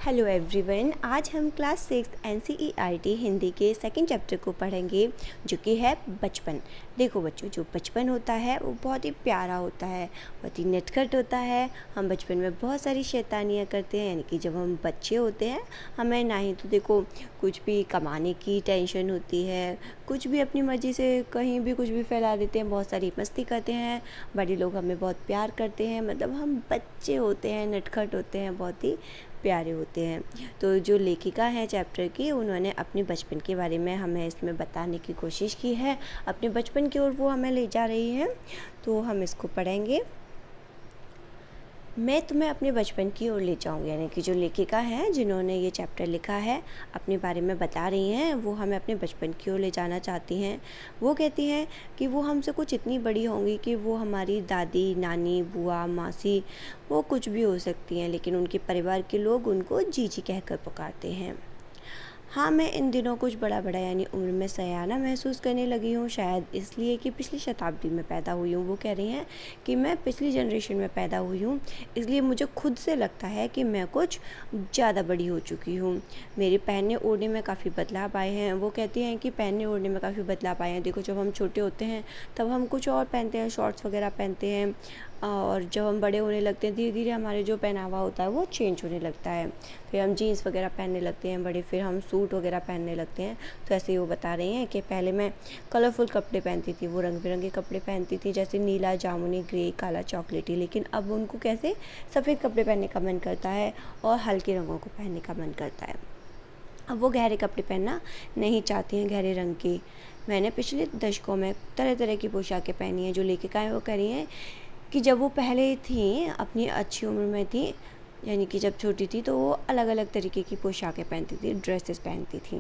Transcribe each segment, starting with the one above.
Hello everyone, आज हम class 6 NCERT Hindi के सेकंड चैप्टर को पढ़ेंगे जो कि है बचपन। देखो बच्चों, जो बचपन होता है वो बहुत ही प्यारा होता है, बहुत ही नटखट होता है। हम बचपन में बहुत सारी शैतानियाँ करते हैं, यानी कि जब हम बच्चे होते हैं हमें ना ही तो देखो कुछ भी कमाने की टेंशन होती है, कुछ भी अपनी मर्ज़ी से कहीं भी कुछ भी फैला देते हैं, बहुत सारी मस्ती करते हैं, बड़े लोग हमें बहुत प्यार करते हैं। मतलब हम बच्चे होते हैं, नटखट होते हैं, बहुत ही प्यारे होते हैं। तो जो लेखिका हैं चैप्टर की, उन्होंने अपने बचपन के बारे में हमें इसमें बताने की कोशिश की है। अपने बचपन की ओर वो हमें ले जा रही हैं, तो हम इसको पढ़ेंगे। मैं तुम्हें अपने बचपन की ओर ले जाऊँगी, यानी कि जो लेखिका हैं जिन्होंने ये चैप्टर लिखा है अपने बारे में बता रही हैं, वो हमें अपने बचपन की ओर ले जाना चाहती हैं। वो कहती हैं कि वो हमसे कुछ इतनी बड़ी होंगी कि वो हमारी दादी, नानी, बुआ, मासी, वो कुछ भी हो सकती हैं, लेकिन उनके परिवार के लोग उनको जीजी कहकर पुकारते हैं। हाँ, मैं इन दिनों कुछ बड़ा यानी उम्र में सयाना महसूस करने लगी हूँ, शायद इसलिए कि पिछली शताब्दी में पैदा हुई हूँ। वो कह रही हैं कि मैं पिछली जनरेशन में पैदा हुई हूँ, इसलिए मुझे खुद से लगता है कि मैं कुछ ज़्यादा बड़ी हो चुकी हूँ। मेरे पहनने ओढ़ने में काफ़ी बदलाव आए हैं। वो कहती हैं कि पहनने ओढ़ने में काफ़ी बदलाव आए हैं। देखो, जब हम छोटे होते हैं तब हम कुछ और पहनते हैं, शॉर्ट्स वगैरह पहनते हैं, और जब हम बड़े होने लगते हैं धीरे धीरे हमारे जो पहनावा होता है वो चेंज होने लगता है। फिर हम जीन्स वगैरह पहनने लगते हैं बड़े, फिर हम सूट वगैरह पहनने लगते हैं। तो ऐसे ही वो बता रही हैं कि पहले मैं कलरफुल कपड़े पहनती थी, वो रंग बिरंगे कपड़े पहनती थी, जैसे नीला, जामुनी, ग्रे, काला, चॉकलेटी। लेकिन अब उनको कैसे सफ़ेद कपड़े पहनने का मन करता है और हल्के रंगों को पहनने का मन करता है। अब वो गहरे कपड़े पहनना नहीं चाहती हैं, गहरे रंग की। मैंने पिछले दशकों में तरह तरह की पोशाकें पहनी हैं। जो लेखिकाएँ वो कह रही हैं कि जब वो पहले थी, अपनी अच्छी उम्र में थी, यानी कि जब छोटी थी, तो वो अलग अलग तरीके की पोशाकें पहनती थी, ड्रेसेस पहनती थी।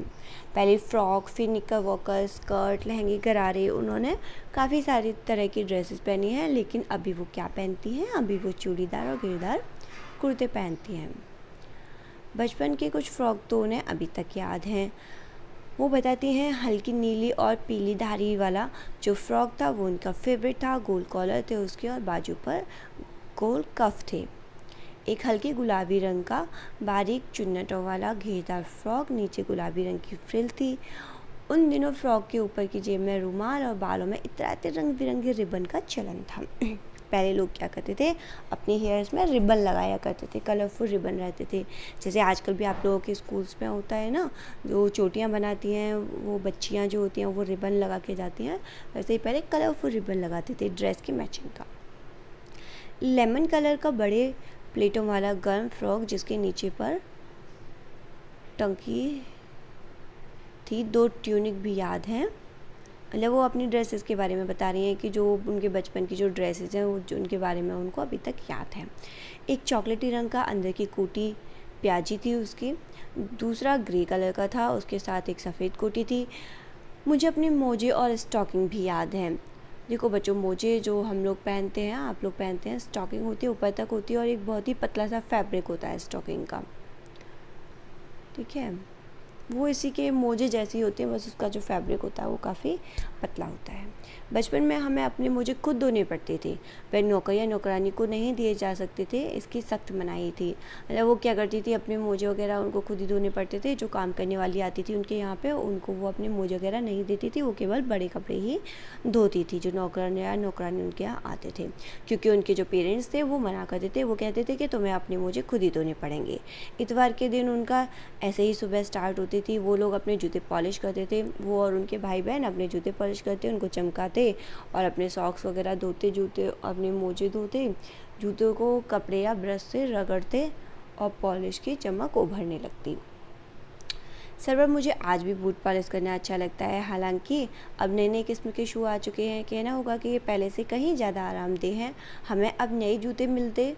पहले फ्रॉक, फिर निकर वॉकर, स्कर्ट, लहंगे, गरारे, उन्होंने काफ़ी सारी तरह की ड्रेसेस पहनी हैं। लेकिन अभी वो क्या पहनती हैं? अभी वो चूड़ीदार और घेरदार कुर्ते पहनती हैं। बचपन के कुछ फ़्रॉक तो उन्हें अभी तक याद हैं। वो बताती हैं हल्की नीली और पीली धारी वाला जो फ़्रॉक था वो उनका फेवरेट था। गोल कॉलर थे उसके और बाजू पर गोल कफ थे। एक हल्के गुलाबी रंग का बारीक चुन्नटों वाला घेरदार फ़्रॉक, नीचे गुलाबी रंग की फ्रिल थी। उन दिनों फ़्रॉक के ऊपर की जेब में रुमाल और बालों में इतराते रंग बिरंगे रिबन का चलन था। पहले लोग क्या करते थे, अपने हेयर्स में रिबन लगाया करते थे, कलरफुल रिबन रहते थे। जैसे आजकल भी आप लोगों के स्कूल्स में होता है ना, जो चोटियाँ बनाती हैं वो बच्चियाँ जो होती हैं वो रिबन लगा के जाती हैं, वैसे ही पहले कलरफुल रिबन लगाते थे ड्रेस की मैचिंग का। लेमन कलर का बड़े प्लेटों वाला गर्म फ्रॉक जिसके नीचे पर टंकी थी, 2 ट्यूनिक भी याद हैं। मतलब वो अपनी ड्रेसेस के बारे में बता रही हैं कि जो उनके बचपन की जो ड्रेसेस हैं वो जो उनके बारे में उनको अभी तक याद है। एक चॉकलेटी रंग का अंदर की कोटी प्याजी थी उसकी, दूसरा ग्रे कलर का था, उसके साथ एक सफ़ेद कोटी थी। मुझे अपने मोजे और स्टॉकिंग भी याद हैं। देखो बच्चों, मोजे जो हम लोग पहनते हैं, आप लोग पहनते हैं, स्टॉकिंग होती है, ऊपर तक होती है और एक बहुत ही पतला सा फैब्रिक होता है स्टॉकिंग का, ठीक है। वो इसी के मोजे जैसी होती है, बस उसका जो फैब्रिक होता है वो काफ़ी पतला होता है। बचपन में हमें अपने मोजे खुद धोने पड़ते थे, वह नौकर या नौकरानी को नहीं दिए जा सकते थे, इसकी सख्त मनाही थी। मतलब वो क्या करती थी, अपने मोजे वगैरह उनको खुद ही धोने पड़ते थे। जो काम करने वाली आती थी उनके यहाँ पे, उनको वो अपने मोजे वगैरह नहीं देती थी, वो केवल बड़े कपड़े ही धोती थी जो नौकर या नौकरानी उनके यहाँ आते थे। क्योंकि उनके जो पेरेंट्स थे वो मना करते थे, वो कहते थे कि तुम्हें अपने मोजे खुद ही धोने पड़ेंगे। इतवार के दिन उनका ऐसे ही सुबह स्टार्ट होती थी। वो लोग अपने जूते पॉलिश करते थे, वो और उनके भाई बहन अपने जूते पॉलिश करते, उनको चमकाते और अपने सॉक्स वगैरह धोते, जूते अपने मोजे धोते, जूतों को कपड़े या ब्रश से रगड़ते और पॉलिश की चमक उभरने लगती। सरवर, मुझे आज भी बूट पॉलिश करना अच्छा लगता है। हालांकि अब नए नए किस्म के शू आ चुके हैं, कहना होगा कि ये पहले से कहीं ज़्यादा आरामदेह हैं। हमें अब नए जूते मिलते,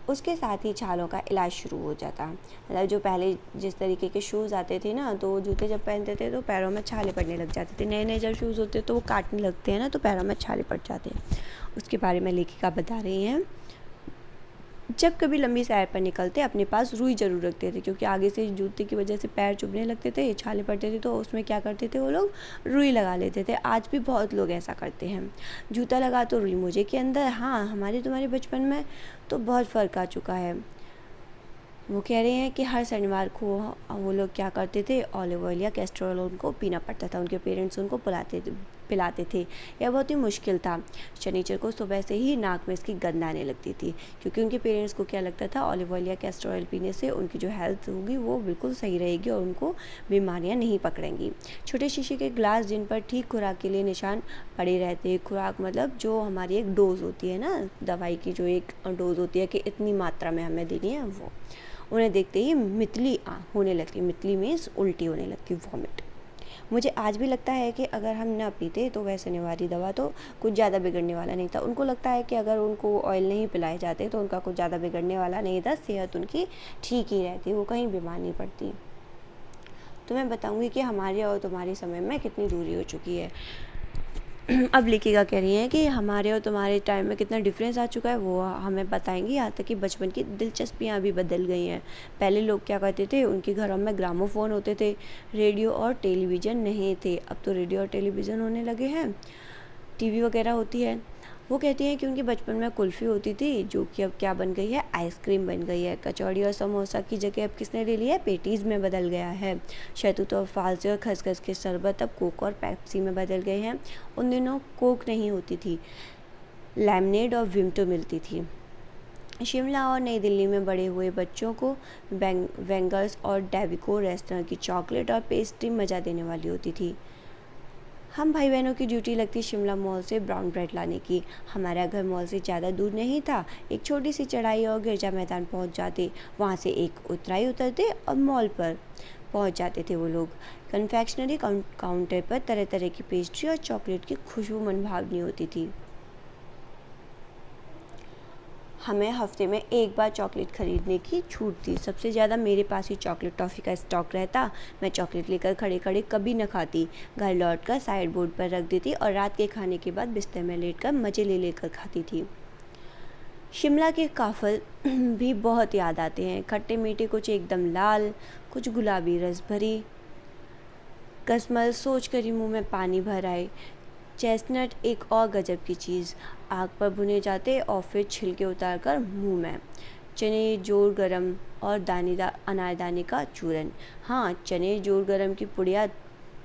उसके साथ ही छालों का इलाज शुरू हो जाता। मतलब जो पहले जिस तरीके के शूज़ आते थे ना, तो जूते जब पहनते थे तो पैरों में छाले पड़ने लग जाते थे। नए नए जब शूज़ होते तो वो काटने लगते हैं ना, तो पैरों में छाले पड़ जाते हैं। उसके बारे में लेखिका बता रही हैं। जब कभी लंबी सैर पर निकलते अपने पास रुई ज़रूर रखते थे, क्योंकि आगे से जूते की वजह से पैर चुभने लगते थे, छाले पड़ते थे, तो उसमें क्या करते थे वो लोग, रुई लगा लेते थे। आज भी बहुत लोग ऐसा करते हैं। जूता लगा तो रुई मोजे के अंदर। हाँ, हमारे तुम्हारे बचपन में तो बहुत फ़र्क आ चुका है। वो कह रहे हैं कि हर शनिवार को वो लोग क्या करते थे, ऑलिव ऑयल या कैस्टर ऑयल उनको पीना पड़ता था। उनके पेरेंट्स उनको पिलाते थे। यह बहुत ही मुश्किल था। शनिचर को सुबह से ही नाक में इसकी गंध आने लगती थी, क्योंकि उनके पेरेंट्स को क्या लगता था, ऑलिव ऑयल या कैस्टर ऑयल पीने से उनकी जो हेल्थ होगी वो बिल्कुल सही रहेगी और उनको बीमारियां नहीं पकड़ेंगी। छोटे शीशे के ग्लास जिन पर ठीक खुराक के लिए निशान पड़े रहते हैं। खुराक मतलब जो हमारी एक डोज होती है ना, दवाई की जो एक डोज होती है कि इतनी मात्रा में हमें देनी है, वो उन्हें देखते ही मितली होने लगती। मितली मीन्स उल्टी होने लगती, वॉमिट। मुझे आज भी लगता है कि अगर हम ना पीते तो वह शनिवारी दवा तो कुछ ज़्यादा बिगड़ने वाला नहीं था। उनको लगता है कि अगर उनको ऑयल नहीं पिलाए जाते तो उनका कुछ ज़्यादा बिगड़ने वाला नहीं था, सेहत उनकी ठीक ही रहती, वो कहीं बीमार नहीं पड़ती। तो मैं बताऊँगी कि हमारे और तुम्हारे समय में कितनी दूरी हो चुकी है। अब लेखिका कह रही हैं कि हमारे और तुम्हारे टाइम में कितना डिफरेंस आ चुका है, वो हमें बताएंगी। यहाँ तक कि बचपन की दिलचस्पियाँ भी बदल गई हैं। पहले लोग क्या करते थे, उनके घरों में ग्रामोफोन होते थे, रेडियो और टेलीविज़न नहीं थे। अब तो रेडियो और टेलीविज़न होने लगे हैं, टीवी वगैरह होती है। वो कहती हैं कि उनके बचपन में कुल्फ़ी होती थी, जो कि अब क्या बन गई है, आइसक्रीम बन गई है। कचौड़ी और समोसा की जगह अब किसने ले लिया है, पेटीज़ में बदल गया है। शहतूत और फालसे और खसखस के शरबत अब कोक और पेप्सी में बदल गए हैं। उन दिनों कोक नहीं होती थी, लेमनेड और विम्टो मिलती थी। शिमला और नई दिल्ली में बड़े हुए बच्चों को वेंगर्स और डेविको रेस्टोरेंट की चॉकलेट और पेस्ट्री मज़ा देने वाली होती थी। हम भाई बहनों की ड्यूटी लगती शिमला मॉल से ब्राउन ब्रेड लाने की। हमारा घर मॉल से ज़्यादा दूर नहीं था, एक छोटी सी चढ़ाई और गिरजा मैदान पहुंच जाते। वहां से एक उतराई उतरते और मॉल पर पहुंच जाते थे वो लोग। कन्फेक्शनरी काउंटर पर तरह तरह की पेस्ट्री और चॉकलेट की खुशबू मनभावनी होती थी। हमें हफ्ते में एक बार चॉकलेट ख़रीदने की छूट थी। सबसे ज़्यादा मेरे पास ही चॉकलेट टॉफ़ी का स्टॉक रहता। मैं चॉकलेट लेकर खड़े खड़े कभी न खाती, घर लौट कर साइड बोर्ड पर रख देती और रात के खाने के बाद बिस्तर में लेटकर मज़े ले लेकर खाती थी। शिमला के काफ़ल भी बहुत याद आते हैं। खट्टे मीठे, कुछ एकदम लाल, कुछ गुलाबी रस भरी। कसमल सोच कर ही मुँह में पानी भर आए। चेस्टनट एक और गजब की चीज़, आग पर भुने जाते और फिर छिलके उतार कर मुँह में। चने जोर गरम और दानेदार अनारदाने का चूरन। हाँ, चने जोर गरम की पुड़िया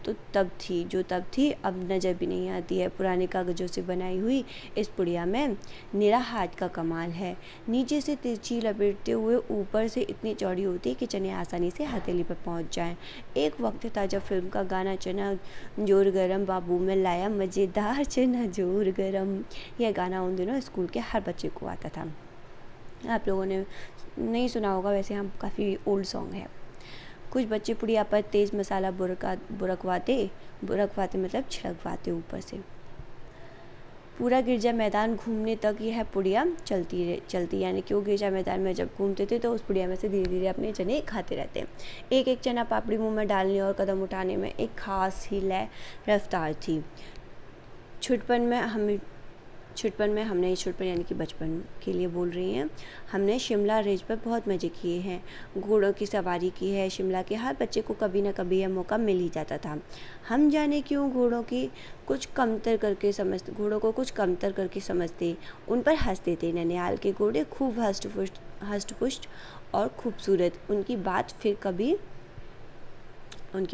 तो तब थी अब नज़र भी नहीं आती है। पुराने कागज़ों से बनाई हुई इस पुड़िया में निरा हाथ का कमाल है। नीचे से तिरछी लपेटते हुए ऊपर से इतनी चौड़ी होती है कि चने आसानी से हथेली पर पहुंच जाएं। एक वक्त था जब फिल्म का गाना चना जोर गरम बाबू में लाया मज़ेदार चना जोर गरम, यह गाना उन दिनों स्कूल के हर बच्चे को आता था। आप लोगों ने नहीं सुना होगा, वैसे हम काफ़ी ओल्ड सॉन्ग है। कुछ बच्चे पुड़िया पर तेज़ मसाला बुरकवाते मतलब छिड़कवाते ऊपर से। पूरा गिरजा मैदान घूमने तक यह पुड़िया चलती यानी कि वो गिरजा मैदान में जब घूमते थे तो उस पुड़िया में से धीरे धीरे अपने चने खाते रहते। एक एक चना पापड़ी मुंह में डालने और कदम उठाने में एक खास ही लय रफ्तार थी। छुटपन में हमने छुटपन यानी कि बचपन के लिए बोल रही हैं, हमने शिमला रिज पर बहुत मज़े किए हैं। घोड़ों की सवारी की है। शिमला के हर बच्चे को कभी ना कभी यह मौका मिल ही जाता था। हम जाने क्यों घोड़ों को कुछ कमतर करके समझते, उन पर हंसते थे। ननिहाल के घोड़े खूब हष्ट-पुष्ट और खूबसूरत। उनकी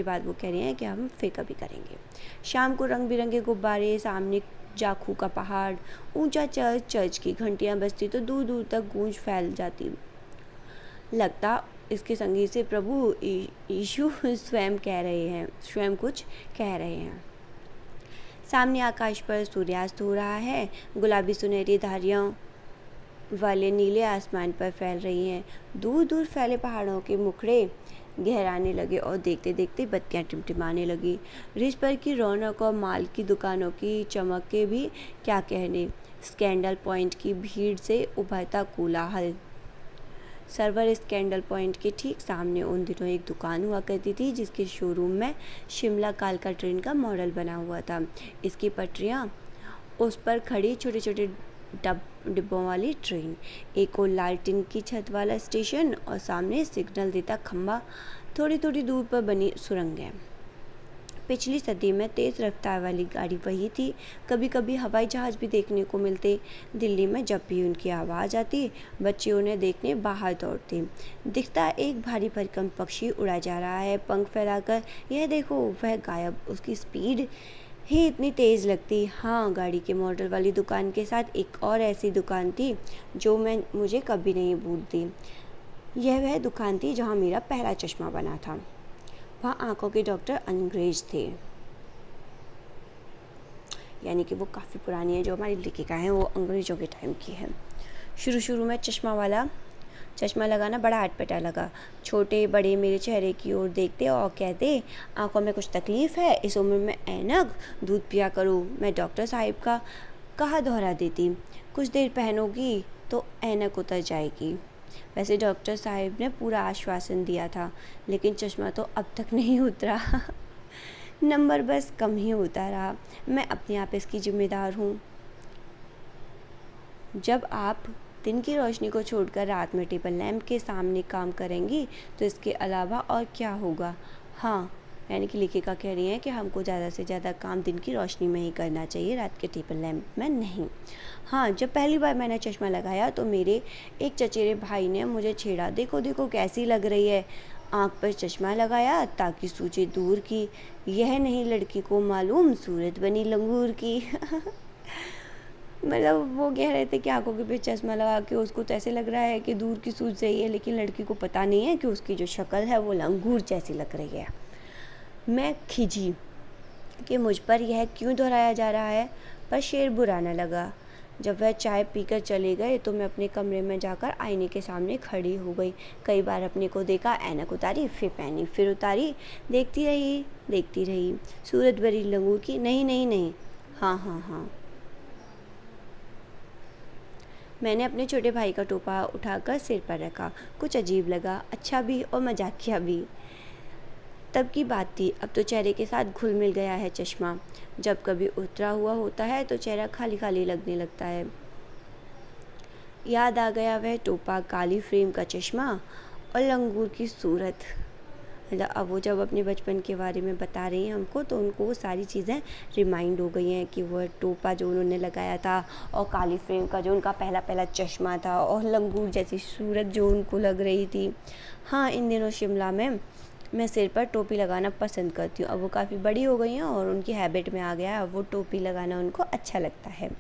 बात वो कह रही हैं कि हम फिर कभी करेंगे। शाम को रंग बिरंगे गुब्बारे, सामने जाखू का पहाड़, ऊंचा चर्च की घंटियां बजती तो दूर दूर तक गूंज फैल जाती। लगता इसके संगीत से प्रभु यीशु स्वयं कुछ कह रहे हैं। सामने आकाश पर सूर्यास्त हो रहा है, गुलाबी सुनहरी धारियां वाले नीले आसमान पर फैल रही हैं। दूर दूर फैले पहाड़ों के मुखड़े गहराने लगे और देखते देखते बत्तियां टिमटिमाने लगी। रिज पर की रौनक और माल की दुकानों की चमक के भी क्या कहने। स्कैंडल पॉइंट की भीड़ से उभरता कोलाहल। सर्वर स्कैंडल पॉइंट के ठीक सामने उन दिनों एक दुकान हुआ करती थी जिसके शोरूम में शिमला कालका ट्रेन का मॉडल बना हुआ था। इसकी पटरियाँ, उस पर खड़ी छोटे छोटे डिब्बों वाली ट्रेन, एक और लाल टिन की छत वाला स्टेशन और सामने सिग्नल देता खंबा, थोड़ी थोड़ी दूर पर बनी सुरंगें। पिछली सदी में तेज़ रफ्तार वाली गाड़ी वही थी। कभी कभी हवाई जहाज़ भी देखने को मिलते। दिल्ली में जब भी उनकी आवाज़ आती, बच्चे उन्हें देखने बाहर दौड़ते। दिखता एक भारी भरकम पक्षी उड़ा जा रहा है पंख फैलाकर। यह देखो, वह गायब। उसकी स्पीड ही इतनी तेज़ लगती। हाँ, गाड़ी के मॉडल वाली दुकान के साथ एक और ऐसी दुकान थी जो मुझे कभी नहीं भूलती। यह वह दुकान थी जहाँ मेरा पहला चश्मा बना था। वहाँ आंखों के डॉक्टर अंग्रेज थे। यानी कि वो काफ़ी पुरानी है, जो हमारी लेखिका है वो अंग्रेज़ों के टाइम की है। शुरू में चश्मा लगाना बड़ा अटपटा लगा। छोटे बड़े मेरे चेहरे की ओर देखते और कहते, आंखों में कुछ तकलीफ़ है, इस उम्र में ऐनक, दूध पिया करो। मैं डॉक्टर साहिब का कहा दोहरा देती, कुछ देर पहनोगी तो ऐनक उतर जाएगी। वैसे डॉक्टर साहिब ने पूरा आश्वासन दिया था, लेकिन चश्मा तो अब तक नहीं उतरा। नंबर बस कम ही होता रहा। मैं अपने आप इसकी जिम्मेदार हूँ। जब आप दिन की रोशनी को छोड़कर रात में टेबल लैंप के सामने काम करेंगी तो इसके अलावा और क्या होगा। हाँ, यानी कि लेखिका कह रही हैं कि हमको ज़्यादा से ज़्यादा काम दिन की रोशनी में ही करना चाहिए, रात के टेबल लैंप में नहीं। हाँ, जब पहली बार मैंने चश्मा लगाया तो मेरे एक चचेरे भाई ने मुझे छेड़ा, देखो देखो कैसी लग रही है। आँख पर चश्मा लगाया ताकि सूझे दूर की, यह नहीं लड़की को मालूम सूरत बनी लंगूर की। मतलब वो कह रहे थे कि आंखों के पीछे चश्मा लगा के उसको तो ऐसे लग रहा है कि दूर की सूझ रही है, लेकिन लड़की को पता नहीं है कि उसकी जो शक्ल है वो लंगूर जैसी लग रही है। मैं खिजी कि मुझ पर यह क्यों दोहराया जा रहा है, पर शेर बुरा न लगा। जब वह चाय पीकर चले गए तो मैं अपने कमरे में जाकर आईने के सामने खड़ी हो गई। कई बार अपने को देखा, ऐनक उतारी, फिर पहनी, फिर उतारी, देखती रही। सूरत भरी लंगूर की, नहीं, हाँ। मैंने अपने छोटे भाई का टोपा उठाकर सिर पर रखा। कुछ अजीब लगा, अच्छा भी और मजाकिया भी। तब की बात थी, अब तो चेहरे के साथ घुल मिल गया है चश्मा। जब कभी उतरा हुआ होता है तो चेहरा खाली खाली लगने लगता है। याद आ गया वह टोपा, काली फ्रेम का चश्मा और लंगूर की सूरत। मतलब अब वो जब अपने बचपन के बारे में बता रही हैं हमको, तो उनको वो सारी चीज़ें रिमाइंड हो गई हैं कि वह टोपा जो उन्होंने लगाया था और काली फ्रेम का जो उनका पहला चश्मा था और लंगूर जैसी सूरत जो उनको लग रही थी। हाँ, इन दिनों शिमला में मैं सिर पर टोपी लगाना पसंद करती हूँ। अब वो काफ़ी बड़ी हो गई हैं और उनकी हैबिट में आ गया है, अब वो टोपी लगाना उनको अच्छा लगता है।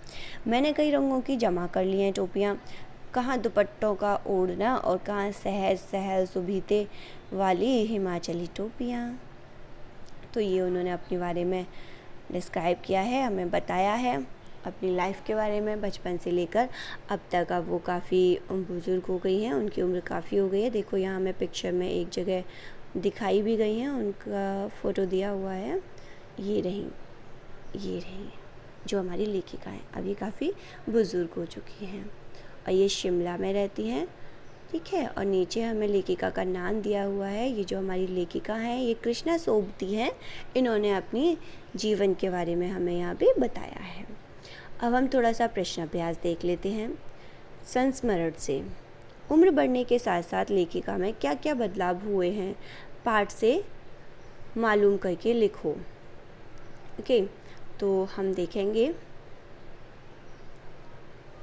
मैंने कई रंगों की जमा कर ली हैं टोपियाँ, कहाँ दुपट्टों का ओढ़ना और कहाँ सहज सहज सुभीते वाली हिमाचली टोपियाँ। तो ये उन्होंने अपने बारे में डिस्क्राइब किया है, हमें बताया है अपनी लाइफ के बारे में, बचपन से लेकर अब तक। अब वो काफ़ी बुज़ुर्ग हो गई हैं, उनकी उम्र काफ़ी हो गई है। देखो यहाँ मैं पिक्चर में एक जगह दिखाई भी गई हैं, उनका फ़ोटो दिया हुआ है। ये रही जो हमारी लेखिका हैं। अब ये काफ़ी बुज़ुर्ग हो चुकी हैं और ये शिमला में रहती हैं, ठीक है। और नीचे हमें लेखिका का नाम दिया हुआ है। ये जो हमारी लेखिका हैं ये कृष्णा सोबती हैं। इन्होंने अपनी जीवन के बारे में हमें यहाँ पे बताया है। अब हम थोड़ा सा प्रश्न अभ्यास देख लेते हैं। संस्मरण से उम्र बढ़ने के साथ साथ लेखिका में क्या क्या बदलाव हुए हैं, पाठ से मालूम करके लिखो। ओके, तो हम देखेंगे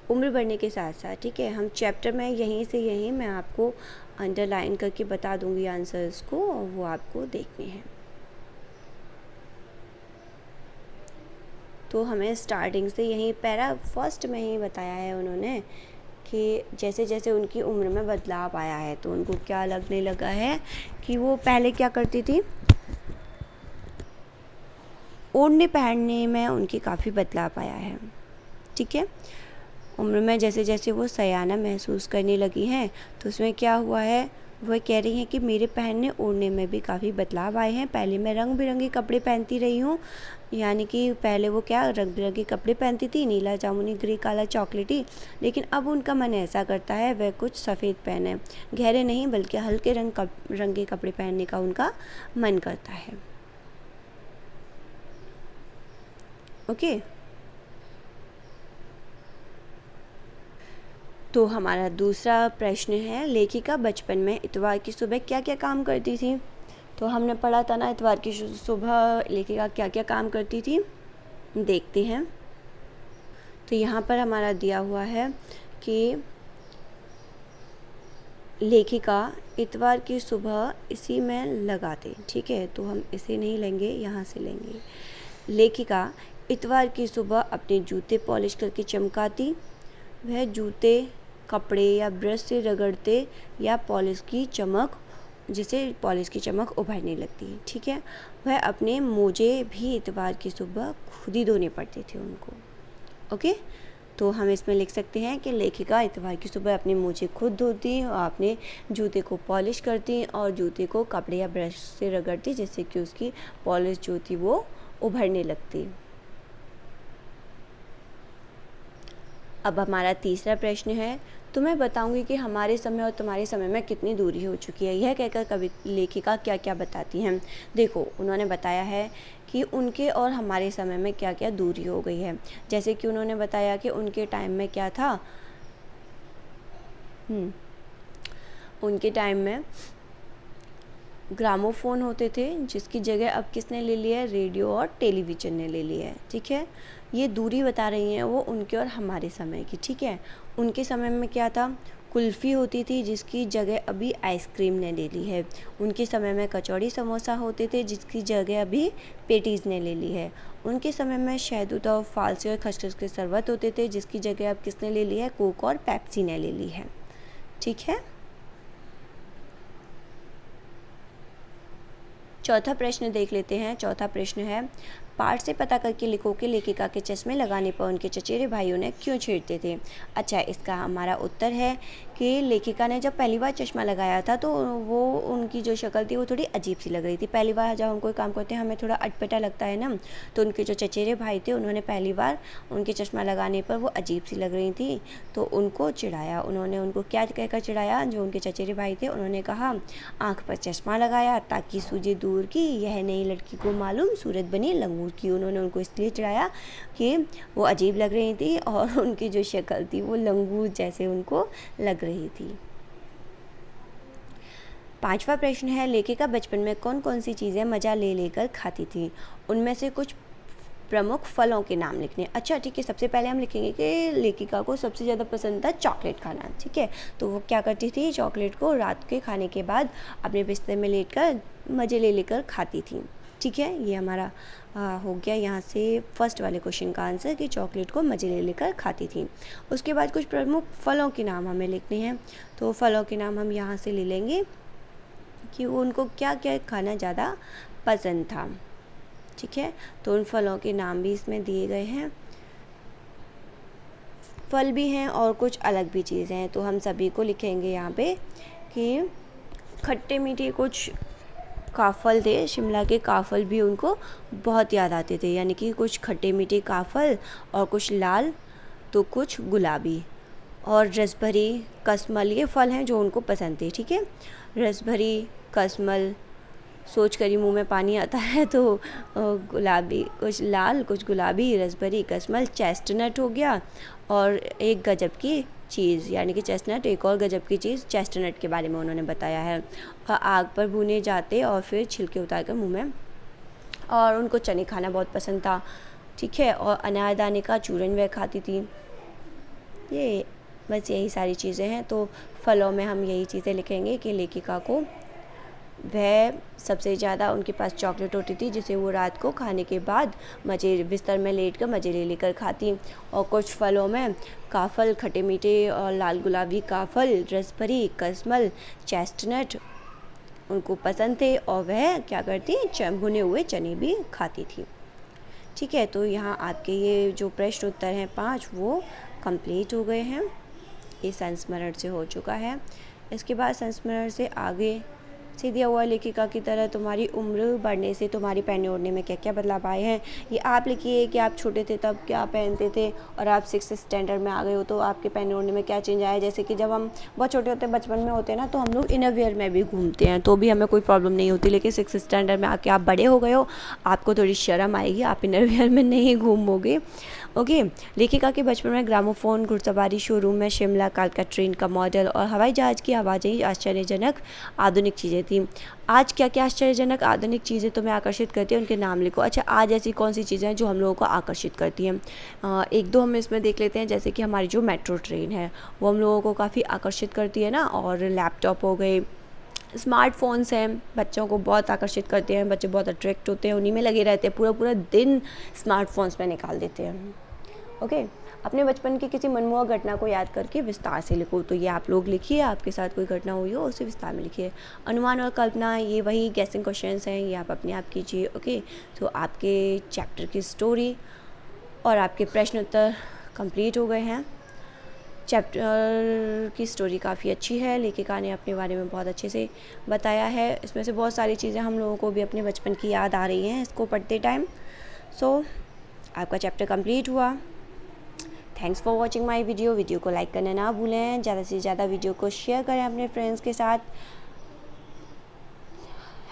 उम्र बढ़ने के साथ साथ, ठीक है। हम चैप्टर में यहीं से यहीं मैं आपको अंडरलाइन करके बता दूंगी आंसर्स को, और वो आपको देखने हैं। तो हमें स्टार्टिंग से यहीं पैरा फर्स्ट में ही बताया है उन्होंने कि जैसे जैसे उनकी उम्र में बदलाव आया है तो उनको क्या लगने लगा है कि वो पहले क्या करती थी, ओढ़ने पहनने में उनकी काफ़ी बदलाव आया है, ठीक है। उम्र में जैसे जैसे वो सयाना महसूस करने लगी हैं तो उसमें क्या हुआ है, वह कह रही हैं कि मेरे पहनने ओढ़ने में भी काफ़ी बदलाव आए हैं। पहले मैं रंग बिरंगे कपड़े पहनती रही हूँ, यानी कि पहले वो क्या रंग बिरंगे कपड़े पहनती थी, नीला, जामुनी, ग्रे, काला, चॉकलेटी। लेकिन अब उनका मन ऐसा करता है वह कुछ सफ़ेद पहने, गहरे नहीं बल्कि हल्के रंगे कपड़े पहनने का उनका मन करता है। ओके, तो हमारा दूसरा प्रश्न है, लेखिका बचपन में इतवार की सुबह क्या क्या काम करती थी। तो हमने पढ़ा था ना इतवार की सुबह लेखिका क्या क्या काम करती थी, देखते हैं। तो यहाँ पर हमारा दिया हुआ है कि लेखिका इतवार की सुबह इसी में लगा दे, ठीक है। तो हम इसे नहीं लेंगे, यहाँ से लेंगे। लेखिका इतवार की सुबह अपने जूते पॉलिश करके चमकाती। वह जूते कपड़े या ब्रश से रगड़ते या पॉलिश की चमक उभरने लगती, ठीक है। वह अपने मोजे भी इतवार की सुबह खुद ही धोने पड़ते थे उनको, ओके। तो हम इसमें लिख सकते हैं कि लेखिका इतवार की सुबह अपने मोजे खुद धोती और अपने जूते को पॉलिश करती और जूते को कपड़े या ब्रश से रगड़ती, जिससे कि उसकी पॉलिश जो थी वो उभरने लगती। अब हमारा तीसरा प्रश्न है, तो मैं बताऊंगी कि हमारे समय और तुम्हारे समय में कितनी दूरी हो चुकी है। यह कहकर कवि लेखिका क्या क्या बताती हैं। देखो, उन्होंने बताया है कि उनके और हमारे समय में क्या क्या दूरी हो गई है। जैसे कि उन्होंने बताया कि उनके टाइम में क्या था, उनके टाइम में ग्रामोफोन होते थे, जिसकी जगह अब किसने ले लिया है, रेडियो और टेलीविज़न ने ले लिया है, ठीक है। ये दूरी बता रही हैं वो उनके और हमारे समय की, ठीक है। उनके समय में क्या था, कुल्फ़ी होती थी, जिसकी जगह अभी आइसक्रीम ने ले ली है। उनके समय में कचौड़ी समोसा होते थे, जिसकी जगह अभी पेटीज़ ने ले ली है। उनके समय में शहतूत और फालसे और खसखस के शरबत होते थे, जिसकी जगह अब किसने ले ली है, कोक और पेप्सी ने ले ली है, ठीक है। चौथा प्रश्न देख लेते हैं। चौथा प्रश्न है, पाठ से पता करके लिखो कि लेखिका के चश्मे लगाने पर उनके चचेरे भाइयों ने क्यों छेड़ते थे। अच्छा, इसका हमारा उत्तर है कि लेखिका ने जब पहली बार चश्मा लगाया था तो वो उनकी जो शक्ल थी वो थोड़ी अजीब सी लग रही थी। पहली बार जब हम कोई काम करते हैं हमें थोड़ा अटपटा लगता है ना, तो उनके जो चचेरे भाई थे उन्होंने पहली बार उनके चश्मा लगाने पर वो अजीब सी लग रही थी, तो उनको चिढ़ाया। उन्होंने उनको क्या कहकर चिढ़ाया, जो उनके चचेरे भाई थे उन्होंने कहा, आँख पर चश्मा लगाया ताकि सूझे दूर की, यह नई लड़की को मालूम सूरत बनी लंगूर की। उन्होंने उनको इसलिए चिढ़ाया कि वो अजीब लग रही थी और उनकी जो शक्ल थी वो लंगूर जैसे उनको लग रही थी। पांचवा प्रश्न है, लेखिका बचपन में कौन कौन सी चीज़ें मज़ा ले लेकर खाती थी। उनमें से कुछ प्रमुख फलों के नाम लिखने। अच्छा, ठीक है। सबसे पहले हम लिखेंगे कि लेखिका को सबसे ज़्यादा पसंद था चॉकलेट खाना, ठीक है। तो वो क्या करती थी, चॉकलेट को रात के खाने के बाद अपने बिस्तर में लेटकर मज़े ले लेकर खाती थी, ठीक है। ये हमारा हो गया यहाँ से फर्स्ट वाले क्वेश्चन का आंसर कि चॉकलेट को मज़े ले लेकर खाती थी। उसके बाद कुछ प्रमुख फलों के नाम हमें लिखने हैं। तो फलों के नाम हम यहाँ से ले लेंगे कि उनको क्या क्या खाना ज़्यादा पसंद था, ठीक है। तो उन फलों के नाम भी इसमें दिए गए हैं। फल भी हैं और कुछ अलग भी चीज़ें हैं, तो हम सभी को लिखेंगे यहाँ पे कि खट्टे मीठे कुछ काफ़ल थे। शिमला के काफ़ल भी उनको बहुत याद आते थे, यानी कि कुछ खट्टे मीठे काफ़ल और कुछ लाल तो कुछ गुलाबी। और रसभरी, कसमल, ये फल हैं जो उनको पसंद थे, ठीक है। रसभरी, कसमल सोच कर ही मुँह में पानी आता है। तो गुलाबी, कुछ लाल कुछ गुलाबी, रसभरी, कसमल, चेस्टनट हो गया और एक गजब की चीज़, यानी कि चेस्टनट, एक और गजब की चीज़ चेस्टनट के बारे में उन्होंने बताया है। और आग पर भुने जाते और फिर छिलके उतार कर मुँह में। और उनको चने खाना बहुत पसंद था, ठीक है। और अनारदाने का चूरन वह खाती थी। ये बस यही सारी चीज़ें हैं। तो फलों में हम यही चीज़ें लिखेंगे कि लेखिका को वह सबसे ज़्यादा उनके पास चॉकलेट होती थी, जिसे वो रात को खाने के बाद मज़े बिस्तर में लेट कर मज़े ले लेकर खाती। और कुछ फलों में काफ़ल, खट्टे मीठे और लाल गुलाबी काफ़ल, रसभरी, कसमल, चेस्टनट उनको पसंद थे और वह क्या करती, भुने हुए चने भी खाती थी, ठीक है। तो यहाँ आपके ये जो प्रश्न उत्तर हैं 5 वो कंप्लीट हो गए हैं। ये संस्मरण से हो चुका है। इसके बाद संस्मरण से आगे से दिया हुआ, लेखिका की तरह तुम्हारी उम्र बढ़ने से तुम्हारी पहनने ओढ़ने में क्या क्या बदलाव आए हैं। ये आप लिखिए कि आप छोटे थे तब क्या पहनते थे और आप 6th स्टैंडर्ड में आ गए हो तो आपके पहनने ओढ़ने में क्या चेंज आया है। जैसे कि जब हम बहुत छोटे होते हैं, बचपन में होते हैं ना, तो हम लोग इनर वियर में भी घूमते हैं तो भी हमें कोई प्रॉब्लम नहीं होती। लेकिन 6th स्टैंडर्ड में आके आप बड़े हो गए हो, आपको थोड़ी शर्म आएगी, आप इनर वियर में नहीं घूमोगे, ओके। लेखिका के बचपन में ग्रामोफोन, घुड़सवारी, शोरूम में शिमला, कालका ट्रेन का मॉडल और हवाई जहाज़ की आवाज़ें आश्चर्यजनक आधुनिक चीज़ें थी। आज क्या क्या आश्चर्यजनक आधुनिक चीज़ें तुम्हें आकर्षित करती हैं, उनके नाम लिखो। अच्छा, आज ऐसी कौन सी चीज़ें हैं जो हम लोगों को आकर्षित करती हैं? एक दो हम इसमें देख लेते हैं। जैसे कि हमारी जो मेट्रो ट्रेन है वो हम लोगों को काफ़ी आकर्षित करती है ना, और लैपटॉप हो गए, स्मार्टफोन्स हैं, बच्चों को बहुत आकर्षित करते हैं, बच्चे बहुत अट्रैक्ट होते हैं, उन्हीं में लगे रहते हैं, पूरा पूरा दिन स्मार्टफोन्स में निकाल देते हैं। ओके, अपने बचपन की किसी मनमोहक घटना को याद करके विस्तार से लिखो। तो ये आप लोग लिखिए, आपके साथ कोई घटना हुई हो उसे विस्तार में लिखिए। अनुमान और कल्पना, ये वही गैसिंग क्वेश्चंस हैं, ये आप अपने आप कीजिए। ओके, तो आपके चैप्टर की स्टोरी और आपके प्रश्न उत्तर कंप्लीट हो गए हैं। चैप्टर की स्टोरी काफ़ी अच्छी है, लेखिका ने अपने बारे में बहुत अच्छे से बताया है। इसमें से बहुत सारी चीज़ें हम लोगों को भी अपने बचपन की याद आ रही हैं इसको पढ़ते टाइम। सो आपका चैप्टर कंप्लीट हुआ। Thanks for watching my video को लाइक करना ना भूलें, ज़्यादा से ज़्यादा वीडियो को शेयर करें अपने फ्रेंड्स के साथ।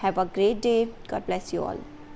Have a great day, God bless you all.